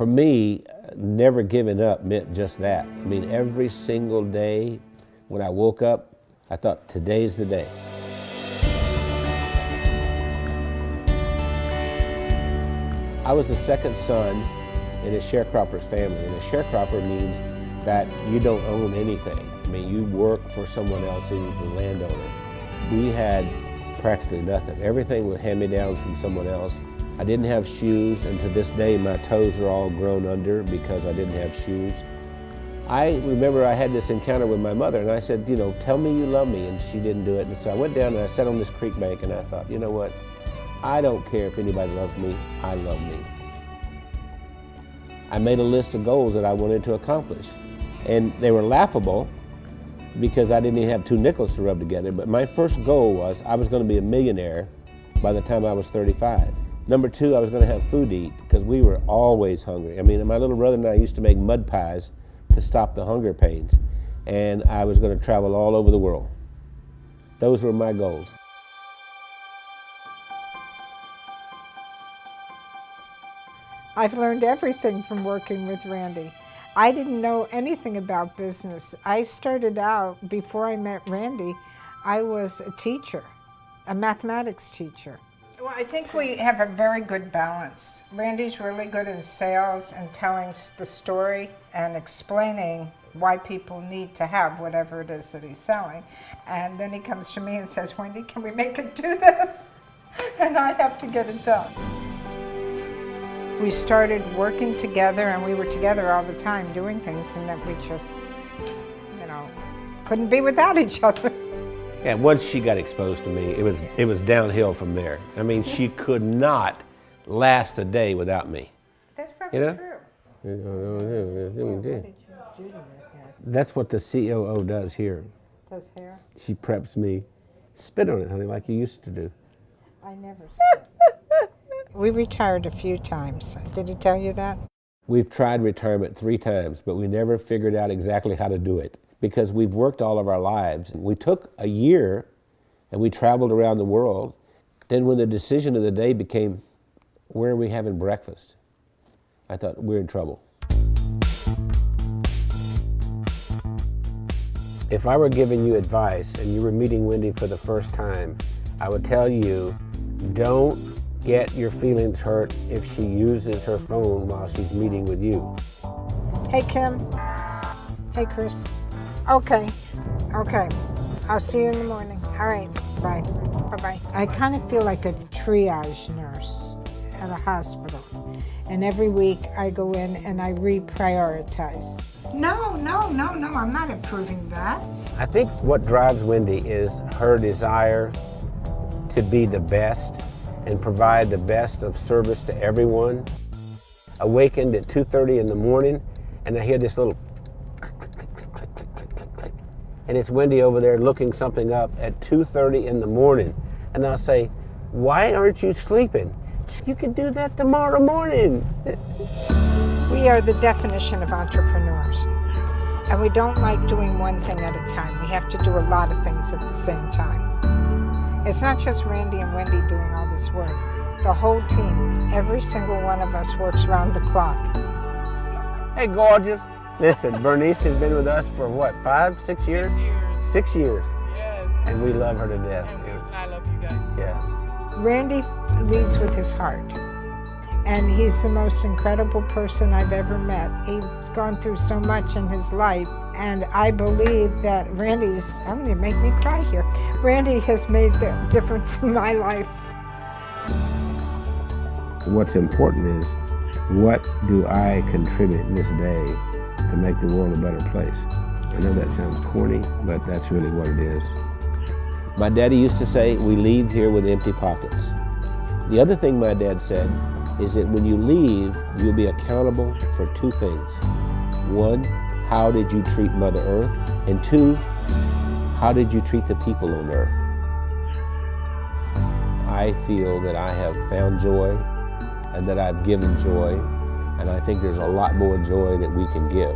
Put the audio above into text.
For me, never giving up meant just that. I mean, every single day when I woke up, I thought, today's the day. I was the second son in a sharecropper's family, and a sharecropper means that you don't own anything. I mean, you work for someone else who's the landowner. We had practically nothing. Everything was hand-me-downs from someone else. I didn't have shoes, and to this day my toes are all grown under because I didn't have shoes. I remember I had this encounter with my mother, and I said, you know, tell me you love me, and she didn't do it. And so I went down and I sat on this creek bank, and I thought, you know what? I don't care if anybody loves me, I love me. I made a list of goals that I wanted to accomplish, and they were laughable because I didn't even have 2 nickels to rub together, but my first goal was I was going to be a millionaire by the time I was 35. Number 2, I was going to have food to eat because we were always hungry. I mean, my little brother and I used to make mud pies to stop the hunger pains, and I was going to travel all over the world. Those were my goals. I've learned everything from working with Randy. I didn't know anything about business. I started out, before I met Randy, I was a teacher, a mathematics teacher. Well, I think we have a very good balance. Randy's really good in sales and telling the story and explaining why people need to have whatever it is that he's selling. And then he comes to me and says, Wendy, can we make it do this? And I have to get it done. We started working together, and we were together all the time doing things, and that we just, you know, couldn't be without each other. Yeah, once she got exposed to me, it was downhill from there. I mean, she could not last a day without me. That's probably you know? True. That's what the COO does here. Does hair? She preps me. Spit on it, honey, like you used to do. I never spit. We retired a few times. Did he tell you that? We've tried retirement 3 times, but we never figured out exactly how to do it because we've worked all of our lives. We took a year and we traveled around the world. Then when the decision of the day became, where are we having breakfast? I thought, we're in trouble. If I were giving you advice and you were meeting Wendy for the first time, I would tell you, don't get your feelings hurt if she uses her phone while she's meeting with you. Hey, Kim. Hey, Chris. Okay. I'll see you in the morning. All right. Bye. Bye-bye. I kind of feel like a triage nurse at a hospital. And every week I go in and I reprioritize. No, I'm not approving that. I think what drives Wendy is her desire to be the best and provide the best of service to everyone. Awakened at 2:30 in the morning, and I hear this little click, click, click, click, click, click, click, click. And it's Wendy over there looking something up at 2:30 in the morning. And I'll say, why aren't you sleeping? You can do that tomorrow morning. We are the definition of entrepreneurs. And we don't like doing one thing at a time. We have to do a lot of things at the same time. It's not just Randy and Wendy doing all this work. The whole team, every single one of us works round the clock. Hey, gorgeous. Listen, Bernice has been with us for what, 5, 6 years? 6 years. Yes. And we love her to death. I love you guys. Yeah. Randy leads with his heart. And he's the most incredible person I've ever met. He's gone through so much in his life. And I believe that Randy's, I'm going to make me cry here. Randy has made the difference in my life. What's important is, what do I contribute this day to make the world a better place? I know that sounds corny, but that's really what it is. My daddy used to say, we leave here with empty pockets. The other thing my dad said is that when you leave, you'll be accountable for 2 things. 1, how did you treat Mother Earth? And 2, how did you treat the people on Earth? I feel that I have found joy and that I've given joy, and I think there's a lot more joy that we can give.